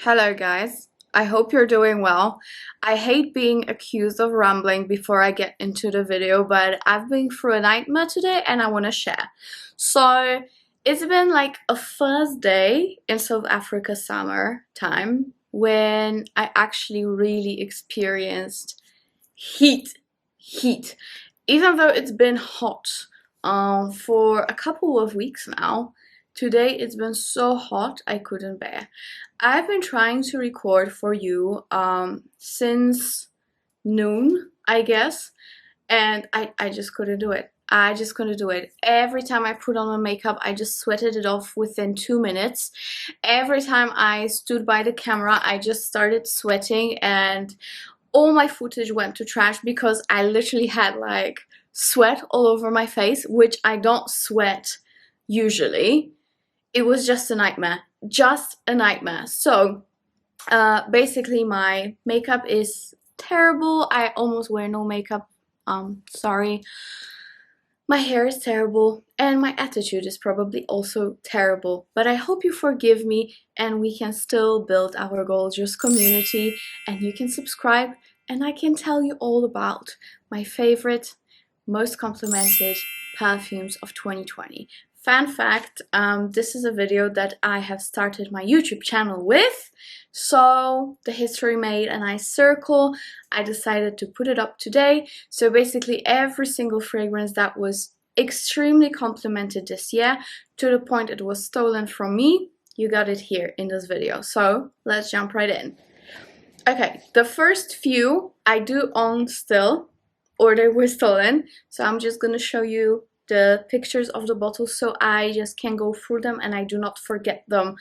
Hello guys, I hope you're doing well. I hate being accused of rambling before I get into the video, but I've been through a nightmare today and I want to share. So it's been like a first day in South Africa summer time when I actually really experienced heat. Even though it's been hot for a couple of weeks now. Today it's been so hot I couldn't bear. I've been trying to record for you since noon, I guess, and I just couldn't do it. I just couldn't do it. Every time I put on my makeup, I just sweated it off within 2 minutes. Every time I stood by the camera, I just started sweating and all my footage went to trash because I literally had like sweat all over my face, which I don't sweat usually. It was just a nightmare. So basically my makeup is terrible. I almost wear no makeup. Sorry. My hair is terrible and my attitude is probably also terrible. But I hope you forgive me and we can still build our gorgeous community, and you can subscribe and I can tell you all about my favorite, most complimented perfumes of 2020. Fun fact, this is a video that I have started my YouTube channel with, so the history made a nice circle. I decided to put it up today. So basically every single fragrance that was extremely complimented this year, to the point it was stolen from me, you got it here in this video. So let's jump right in. Okay, the first few I do own still, or they were stolen, so I'm just gonna show you the pictures of the bottles so I just can go through them and I do not forget them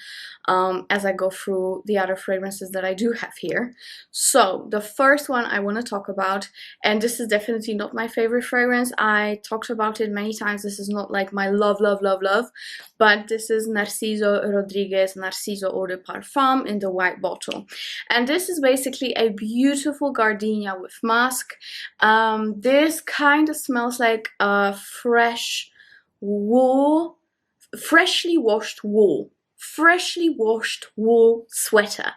as I go through the other fragrances that I do have here. So the first one I want to talk about, and this is definitely not my favorite fragrance, I talked about it many times, this is not like my love, but this is Narciso Rodriguez Narciso Eau de Parfum in the white bottle. And this is basically a beautiful gardenia with musk. This kind of smells like a freshly washed wool sweater.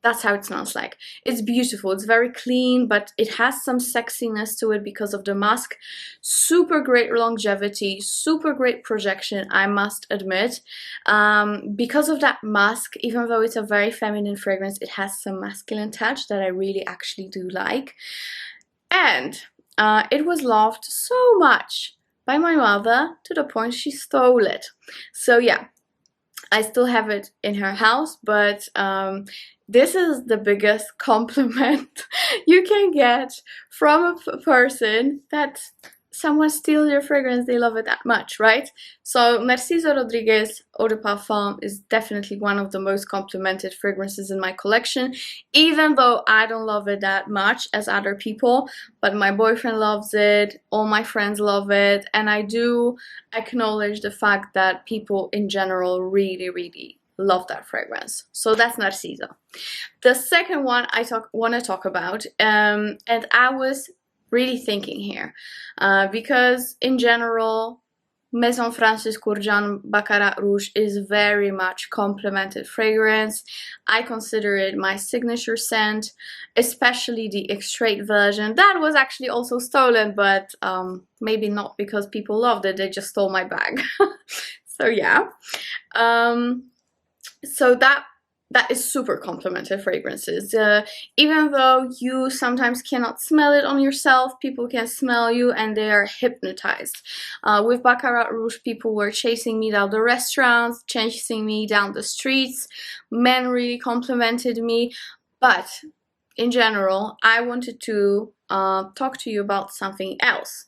That's how it smells like. It's beautiful, it's very clean, but it has some sexiness to it because of the musk. Super great longevity, super great projection, I must admit. Because of that musk, even though it's a very feminine fragrance, it has some masculine touch that I really actually do like. And it was loved so much by my mother to the point she stole it. So yeah, I still have it in her house, but this is the biggest compliment you can get from a person that someone steals your fragrance, they love it that much, right? So Narciso Rodriguez Eau de Parfum is definitely one of the most complimented fragrances in my collection, even though I don't love it that much as other people, but my boyfriend loves it, all my friends love it, and I do acknowledge the fact that people in general really love that fragrance. So that's Narciso. The second one I want to talk about, and I was really thinking here, because in general Maison Francis Kurkdjian Baccarat Rouge is very much complimented fragrance. I consider it my signature scent, especially the extrait version. That was actually also stolen, but maybe not because people loved it, they just stole my bag. So yeah, so that is super complimented fragrances. Even though you sometimes cannot smell it on yourself, people can smell you and they are hypnotized. With Baccarat Rouge, people were chasing me down the restaurants, chasing me down the streets. Men really complimented me. But in general, I wanted to talk to you about something else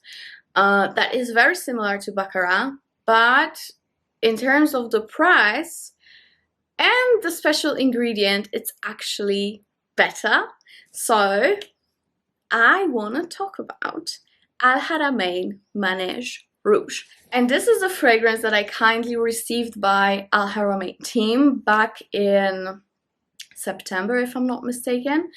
that is very similar to Baccarat, but in terms of the price and the special ingredient, it's actually better. So I want to talk about Haramain Rouge. And this is a fragrance that I kindly received by Haramain team back in September, if I'm not mistaken.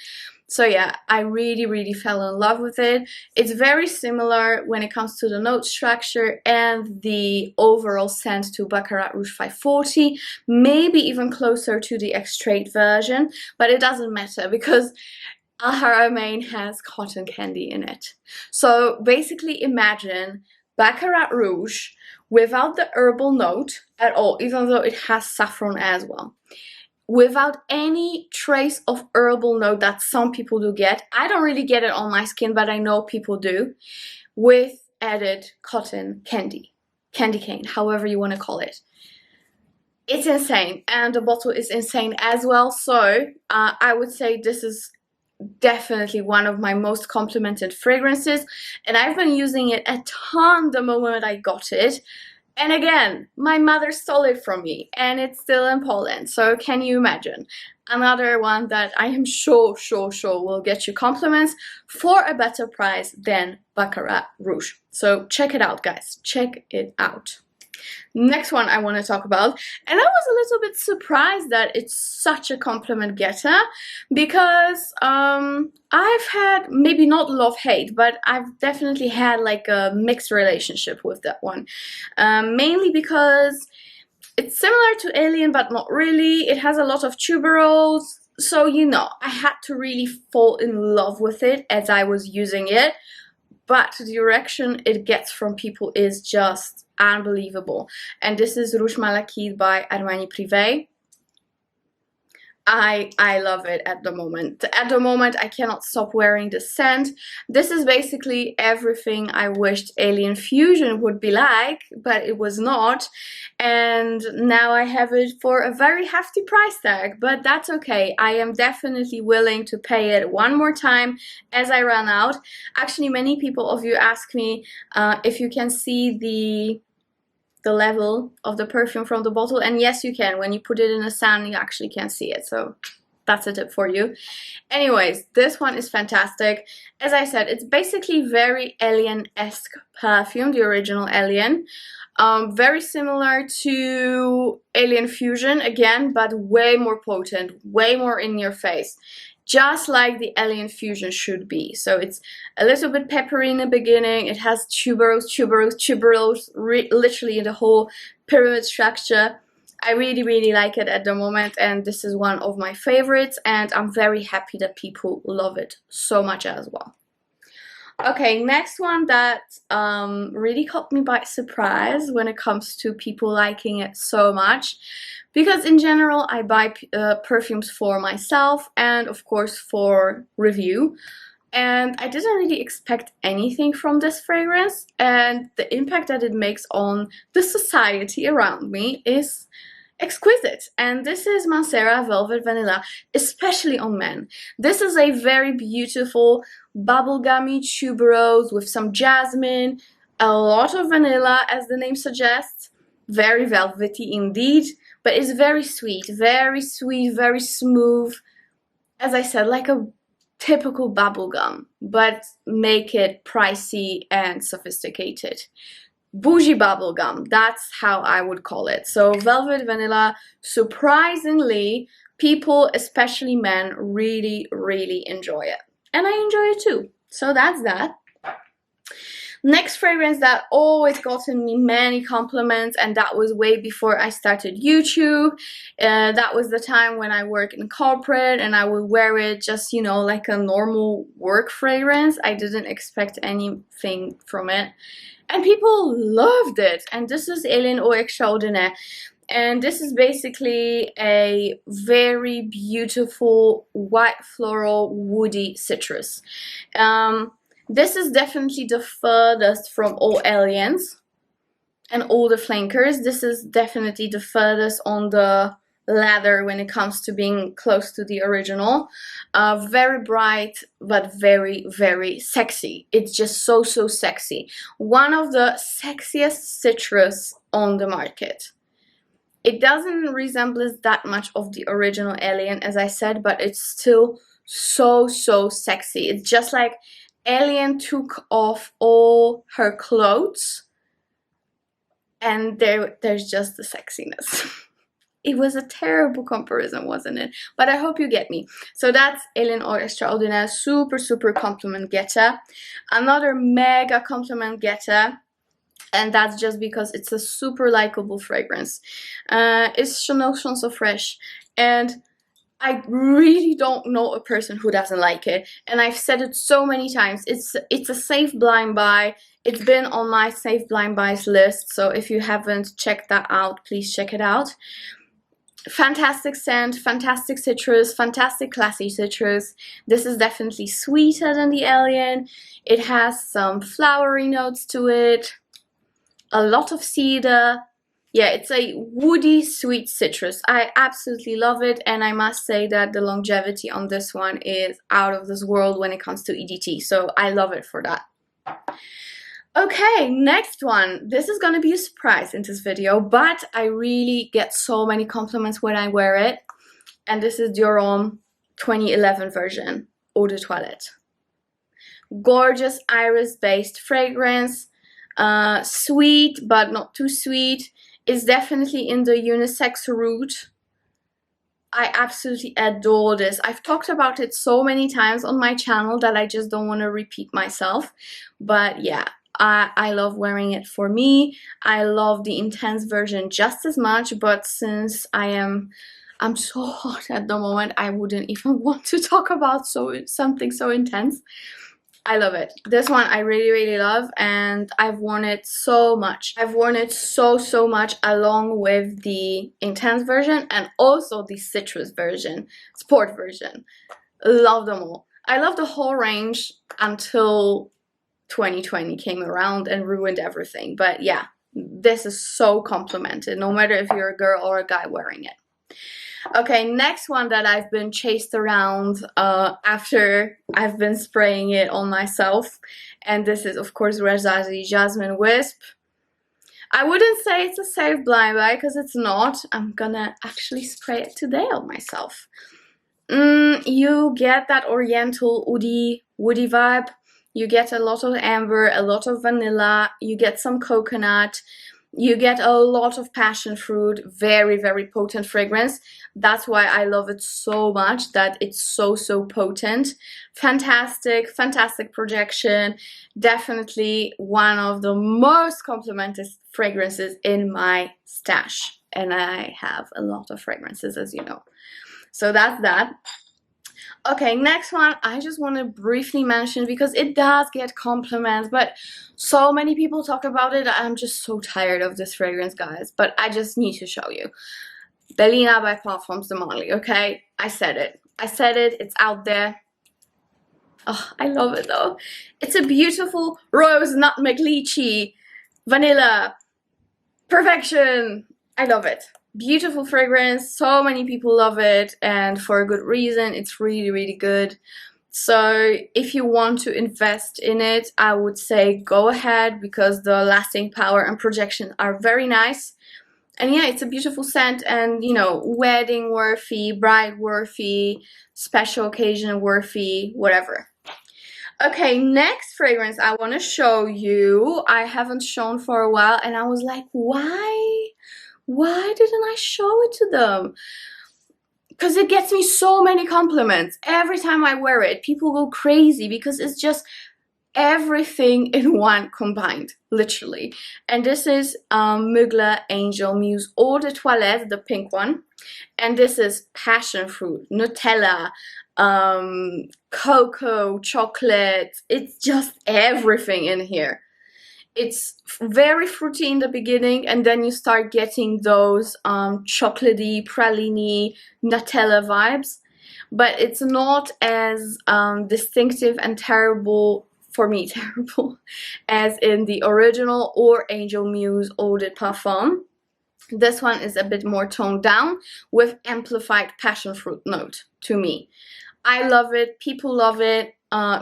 So yeah, I really fell in love with it. It's very similar when it comes to the note structure and the overall scent to Baccarat Rouge 540, maybe even closer to the Extrait version, but it doesn't matter because Haramain has cotton candy in it. So basically imagine Baccarat Rouge without the herbal note at all, even though it has saffron as well. Without any trace of herbal note that some people do get. I don't really get it on my skin, but I know people do. With added cotton candy. Candy cane, however you want to call it. It's insane. And the bottle is insane as well. So I would say this is definitely one of my most complimented fragrances. And I've been using it a ton the moment I got it. And again, my mother stole it from me and it's still in Poland. So can you imagine? Another one that I am sure will get you compliments for a better price than Baccarat Rouge. So check it out, guys. Check it out. Next one I want to talk about, and I was a little bit surprised that it's such a compliment getter, because I've had, maybe not love-hate, but I've definitely had like a mixed relationship with that one, mainly because it's similar to Alien but not really. It has a lot of tuberose, so you know, I had to really fall in love with it as I was using it. But the direction it gets from people is just unbelievable. And this is Rouge Malachite by Armani Prive. I love it at the moment. At the moment, I cannot stop wearing the scent. This is basically everything I wished Alien Fusion would be like, but it was not. And now I have it for a very hefty price tag, but that's okay. I am definitely willing to pay it one more time as I run out. Actually, many people of you ask me if you can see the level of the perfume from the bottle, and yes you can. When you put it in the sun you actually can see it, so that's a tip for you. Anyways, this one is fantastic. As I said, it's basically very Alien-esque perfume, the original Alien. Very similar to Alien Fusion again, but way more potent, way more in your face. Just like the Alien Fusion should be. So it's a little bit peppery in the beginning. It has tuberose, literally in the whole pyramid structure. I really like it at the moment, and this is one of my favorites, and I'm very happy that people love it so much as well. Okay, next one that really caught me by surprise when it comes to people liking it so much. Because in general, I buy perfumes for myself and of course for review. And I didn't really expect anything from this fragrance. And the impact that it makes on the society around me is exquisite. And this is Mancera Velvet Vanilla, especially on men. This is a very beautiful bubblegummy tuberose with some jasmine, a lot of vanilla as the name suggests. Very velvety indeed. But it's very sweet, very smooth. As I said, like a typical bubblegum, but make it pricey and sophisticated. Bougie bubblegum, that's how I would call it. So Velvet Vanilla, surprisingly, people, especially men, really enjoy it. And I enjoy it too. So that's that. Next fragrance that always gotten me many compliments, and that was way before I started YouTube. That was the time when I work in corporate and I would wear it just, you know, like a normal work fragrance. I didn't expect anything from it. And people loved it. And this is Alien Eau Extraordinaire. And this is basically a very beautiful white floral woody citrus. This is definitely the furthest from all Aliens and all the flankers. This is definitely the furthest on the ladder when it comes to being close to the original. Very bright, but very sexy. It's just so sexy. One of the sexiest citrus on the market. It doesn't resemble that much of the original Alien, as I said, but it's still so sexy. It's just like Alien took off all her clothes and there's just the sexiness. It was a terrible comparison, wasn't it? But I hope you get me. So that's Alien or Extraordinaire, super, super compliment getter. Another mega compliment getter, and that's just because it's a super likable fragrance. It's Chanel So Fresh, and I really don't know a person who doesn't like it, and I've said it so many times. It's a safe blind buy. It's been on my safe blind buys list, so if you haven't checked that out, please check it out. Fantastic scent, fantastic citrus, fantastic classy citrus. This is definitely sweeter than the Alien. It has some flowery notes to it, a lot of cedar. Yeah, it's a woody sweet citrus. I absolutely love it, and I must say that the longevity on this one is out of this world when it comes to EDT, so I love it for that. Okay, next one. This is gonna be a surprise in this video, but I really get so many compliments when I wear it. And this is Dior Homme 2011 version, Eau de Toilette. Gorgeous iris-based fragrance. Sweet, but not too sweet. It's definitely in the unisex route. I absolutely adore this. I've talked about it so many times on my channel that I just don't want to repeat myself. But yeah. I love wearing it for me. I love the intense version just as much, but since I'm so hot at the moment, I wouldn't even want to talk about something so intense. I love it. This one I really, really love, and I've worn it so much. I've worn it so much along with the intense version and also the citrus version, sport version. Love them all. I love the whole range until 2020 came around and ruined everything. But yeah, this is so complimented, no matter if you're a girl or a guy wearing it. Okay, next one that I've been chased around after I've been spraying it on myself, and this is of course Rasasi Jasmine Wisp. I wouldn't say it's a safe blind buy because it's not. I'm gonna actually spray it today on myself. You get that oriental woody vibe. You get a lot of amber, a lot of vanilla, you get some coconut, you get a lot of passion fruit, very, very potent fragrance. That's why I love it so much, that it's so potent. Fantastic, fantastic projection. Definitely one of the most complimented fragrances in my stash. And I have a lot of fragrances, as you know. So that's that. Okay, next one I just want to briefly mention because it does get compliments, but so many people talk about it. I'm just so tired of this fragrance, guys, but I just need to show you. Delina by Parfums de Marly, okay? I said it, it's out there. Oh, I love it though. It's a beautiful rose, nutmeg, lychee, vanilla, perfection. I love it. Beautiful fragrance, so many people love it, and for a good reason. It's really, really good. So if you want to invest in it, I would say go ahead, because the lasting power and projection are very nice. And yeah, it's a beautiful scent, and you know, wedding worthy, bride worthy, special occasion worthy, whatever. Okay, next fragrance I want to show you, I haven't shown for a while, and I was like, why didn't I show it to them? Because it gets me so many compliments. Every time I wear it, people go crazy because it's just everything in one combined, literally. And this is Mugler Angel Muse Eau de Toilette, the pink one. And this is passion fruit, Nutella, cocoa, chocolate. It's just everything in here. It's very fruity in the beginning, and then you start getting those chocolatey, praline, Nutella vibes. But it's not as distinctive and terrible, for me terrible, as in the original or Angel Muse Eau de Parfum. This one is a bit more toned down with amplified passion fruit note to me. I love it, people love it.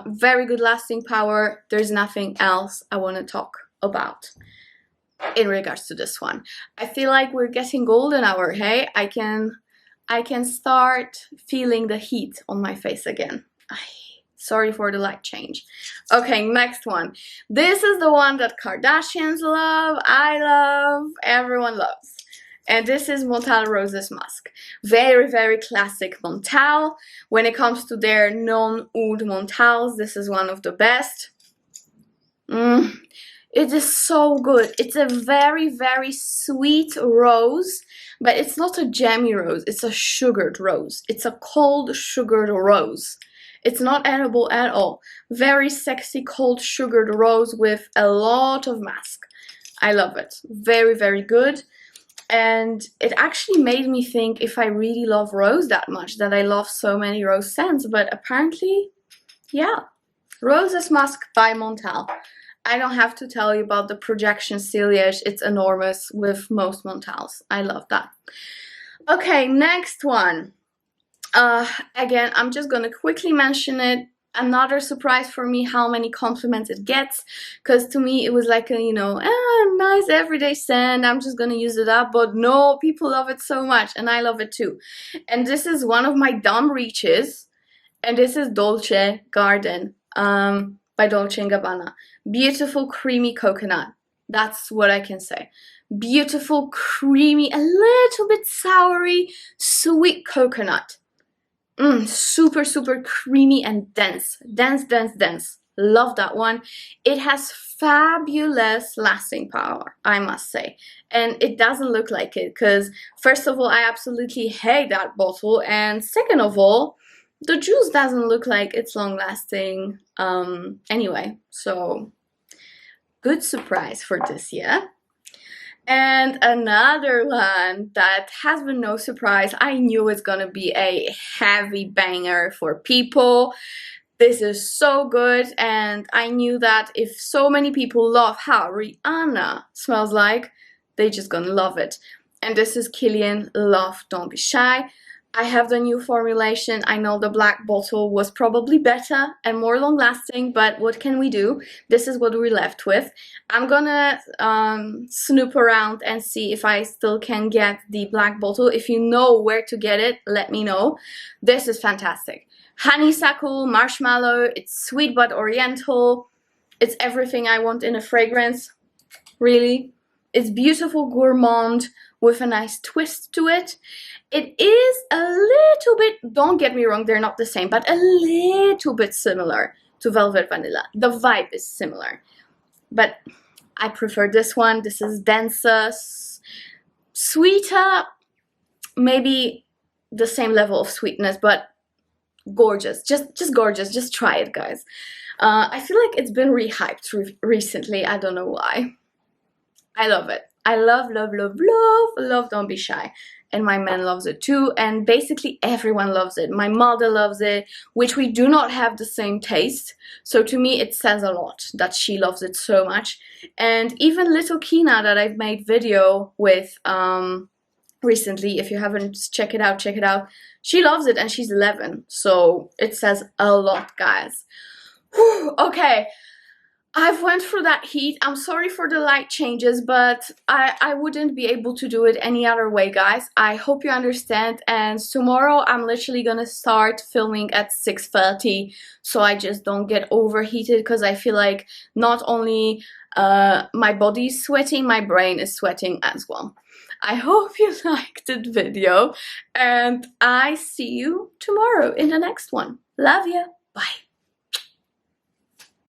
Very good lasting power. There's nothing else I want to talk about in regards to this one. I feel like we're getting golden hour, hey? I can start feeling the heat on my face again. Sorry for the light change. Okay, next one. This is the one that Kardashians love, I love, everyone loves. And this is Montale Roses Musk. Very, very classic Montale. When it comes to their non-oud Montales, this is one of the best. It is so good. It's a very, very sweet rose, but it's not a jammy rose. It's a sugared rose. It's a cold sugared rose. It's not edible at all. Very sexy cold sugared rose with a lot of musk. I love it. Very, very good. And it actually made me think if I really love rose that much, that I love so many rose scents. But apparently, yeah. Roses Musk by Montale. I don't have to tell you about the projection ciliage. It's enormous with most Montales. I love that. Okay, next one. Again, I'm just gonna quickly mention it. Another surprise for me how many compliments it gets, because to me it was like a, you know, nice everyday scent, I'm just gonna use it up. But no, people love it so much, and I love it too. And this is one of my dumb reaches, and this is Dolce Garden by Dolce & Gabbana. Beautiful creamy coconut. That's what I can say. Beautiful, creamy, a little bit soury, sweet coconut. Super, super creamy and dense. Dense, dense, dense. Love that one. It has fabulous lasting power, I must say. And it doesn't look like it, because first of all, I absolutely hate that bottle. And second of all, the juice doesn't look like it's long lasting anyway. So, good surprise for this year. And another one that has been no surprise. I knew it's gonna be a heavy banger for people. This is so good, and I knew that if so many people love how Rihanna smells like, they're just gonna love it. And this is Kilian Love Don't Be Shy. I have the new formulation. I know the black bottle was probably better and more long lasting, but what can we do? This is what we're left with. I'm gonna snoop around and see if I still can get the black bottle. If you know where to get it, let me know. This is fantastic. Honeysuckle, marshmallow, it's sweet but oriental. It's everything I want in a fragrance, really. It's beautiful gourmand with a nice twist to it. It is a little bit, don't get me wrong, they're not the same, but a little bit similar to Velvet Vanilla. The vibe is similar, but I prefer this one. This is denser, sweeter, maybe the same level of sweetness, but gorgeous, just gorgeous. Just try it, guys. I feel like it's been rehyped recently. I don't know why. I love it. I love, love, love, love, love Don't Be Shy. And my man loves it too. And basically everyone loves it. My mother loves it, which we do not have the same taste. So to me, it says a lot that she loves it so much. And even little Kina that I've made video with recently, if you haven't, check it out, check it out. She loves it and she's 11. So it says a lot, guys. Whew, okay. I've went through that heat. I'm sorry for the light changes, but I wouldn't be able to do it any other way, guys. I hope you understand. And tomorrow I'm literally gonna start filming at 6:30, so I just don't get overheated, because I feel like not only my body's sweating, my brain is sweating as well. I hope you liked the video, and I see you tomorrow in the next one. Love you. Bye.